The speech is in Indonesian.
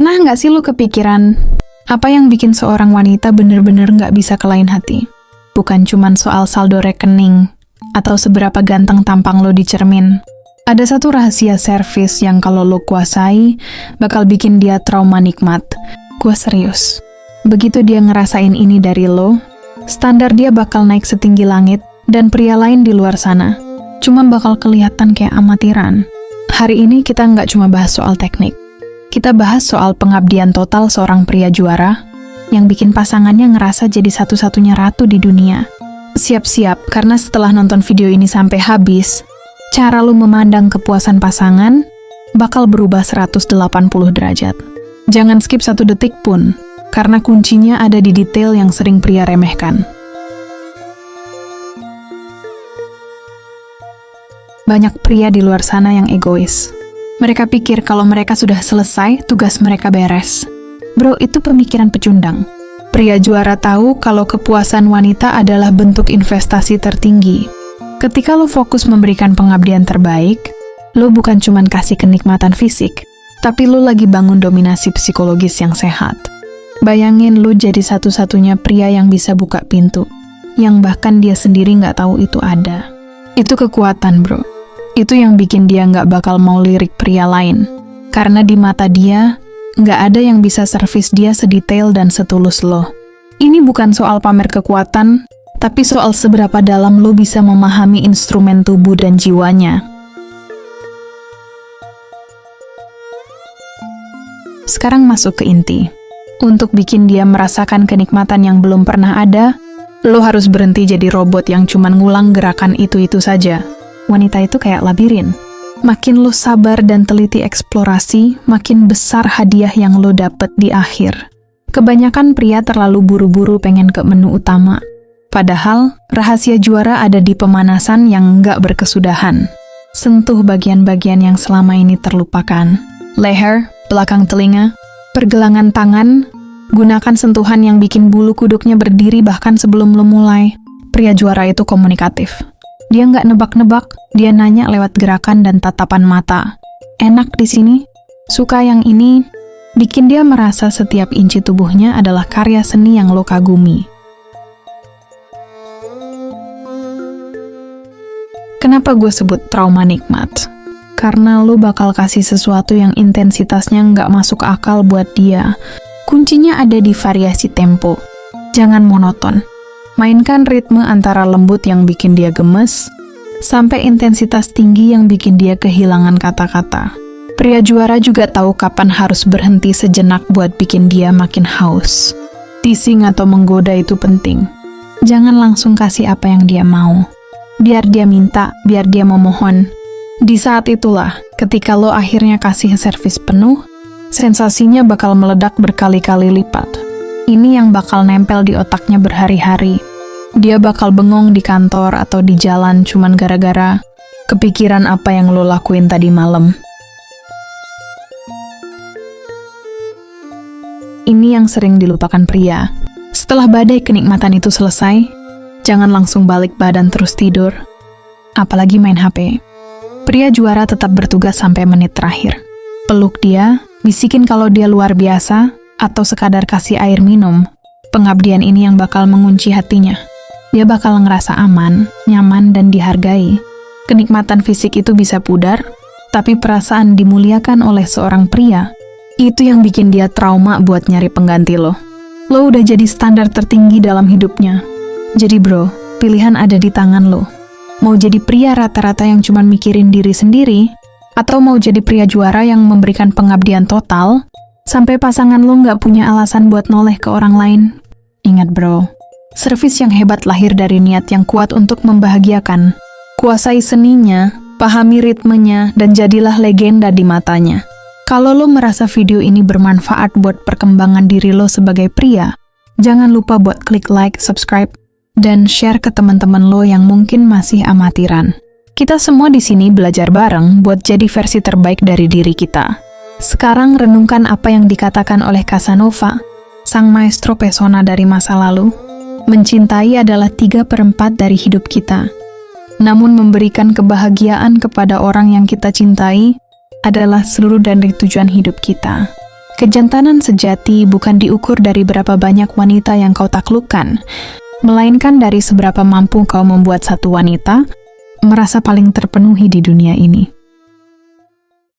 Pernah nggak sih lu kepikiran, apa yang bikin seorang wanita bener-bener nggak bisa ke lain hati? Bukan cuman soal saldo rekening, atau seberapa ganteng tampang lo di cermin. Ada satu rahasia servis yang kalau lo kuasai, bakal bikin dia trauma nikmat. Gua serius. Begitu dia ngerasain ini dari lo, standar dia bakal naik setinggi langit, dan pria lain di luar sana cuma bakal kelihatan kayak amatiran. Hari ini kita nggak cuma bahas soal teknik. Kita bahas soal pengabdian total seorang pria juara yang bikin pasangannya ngerasa jadi satu-satunya ratu di dunia. Siap-siap, karena setelah nonton video ini sampai habis, cara lu memandang kepuasan pasangan bakal berubah 180 derajat. Jangan skip 1 detik pun, karena kuncinya ada di detail yang sering pria remehkan. Banyak pria di luar sana yang egois. Mereka pikir kalau mereka sudah selesai, tugas mereka beres. Bro, itu pemikiran pecundang. Pria juara tahu kalau kepuasan wanita adalah bentuk investasi tertinggi. Ketika lo fokus memberikan pengabdian terbaik, lo bukan cuma kasih kenikmatan fisik, tapi lo lagi bangun dominasi psikologis yang sehat. Bayangin lo jadi satu-satunya pria yang bisa buka pintu, yang bahkan dia sendiri nggak tahu itu ada. Itu kekuatan, bro. Itu yang bikin dia nggak bakal mau lirik pria lain. Karena di mata dia, nggak ada yang bisa servis dia sedetail dan setulus lo. Ini bukan soal pamer kekuatan, tapi soal seberapa dalam lo bisa memahami instrumen tubuh dan jiwanya. Sekarang masuk ke inti. Untuk bikin dia merasakan kenikmatan yang belum pernah ada, lo harus berhenti jadi robot yang cuman ngulang gerakan itu-itu saja. Wanita itu kayak labirin. Makin lo sabar dan teliti eksplorasi, makin besar hadiah yang lo dapet di akhir. Kebanyakan pria terlalu buru-buru pengen ke menu utama. Padahal, rahasia juara ada di pemanasan yang nggak berkesudahan. Sentuh bagian-bagian yang selama ini terlupakan. Leher, belakang telinga, pergelangan tangan, gunakan sentuhan yang bikin bulu kuduknya berdiri bahkan sebelum lo mulai. Pria juara itu komunikatif. Dia nggak nebak-nebak, dia nanya lewat gerakan dan tatapan mata. Enak di sini, suka yang ini, bikin dia merasa setiap inci tubuhnya adalah karya seni yang lo kagumi. Kenapa gue sebut trauma nikmat? Karena lo bakal kasih sesuatu yang intensitasnya nggak masuk akal buat dia. Kuncinya ada di variasi tempo. Jangan monoton. Mainkan ritme antara lembut yang bikin dia gemes, sampai intensitas tinggi yang bikin dia kehilangan kata-kata. Pria juara juga tahu kapan harus berhenti sejenak buat bikin dia makin haus. Teasing atau menggoda itu penting. Jangan langsung kasih apa yang dia mau. Biar dia minta, biar dia memohon. Di saat itulah, ketika lo akhirnya kasih servis penuh, sensasinya bakal meledak berkali-kali lipat. Ini yang bakal nempel di otaknya berhari-hari. Dia bakal bengong di kantor atau di jalan cuman gara-gara kepikiran apa yang lo lakuin tadi malam. Ini yang sering dilupakan pria. Setelah badai kenikmatan itu selesai, jangan langsung balik badan terus tidur. Apalagi main HP. Pria juara tetap bertugas sampai menit terakhir. Peluk dia, bisikin kalau dia luar biasa, atau sekadar kasih air minum. Pengabdian ini yang bakal mengunci hatinya. Dia bakal ngerasa aman, nyaman, dan dihargai. Kenikmatan fisik itu bisa pudar, tapi perasaan dimuliakan oleh seorang pria, itu yang bikin dia trauma buat nyari pengganti lo. Lo udah jadi standar tertinggi dalam hidupnya. Jadi bro, pilihan ada di tangan lo. Mau jadi pria rata-rata yang cuman mikirin diri sendiri, atau mau jadi pria juara yang memberikan pengabdian total, sampai pasangan lo nggak punya alasan buat noleh ke orang lain. Ingat bro, servis yang hebat lahir dari niat yang kuat untuk membahagiakan. Kuasai seninya, pahami ritmenya, dan jadilah legenda di matanya. Kalau lo merasa video ini bermanfaat buat perkembangan diri lo sebagai pria, jangan lupa buat klik like, subscribe, dan share ke teman-teman lo yang mungkin masih amatiran. Kita semua di sini belajar bareng buat jadi versi terbaik dari diri kita. Sekarang renungkan apa yang dikatakan oleh Casanova, sang maestro pesona dari masa lalu. Mencintai adalah 3/4 dari hidup kita. Namun memberikan kebahagiaan kepada orang yang kita cintai adalah seluruh dari tujuan hidup kita. Kejantanan sejati bukan diukur dari berapa banyak wanita yang kau taklukkan, melainkan dari seberapa mampu kau membuat satu wanita merasa paling terpenuhi di dunia ini.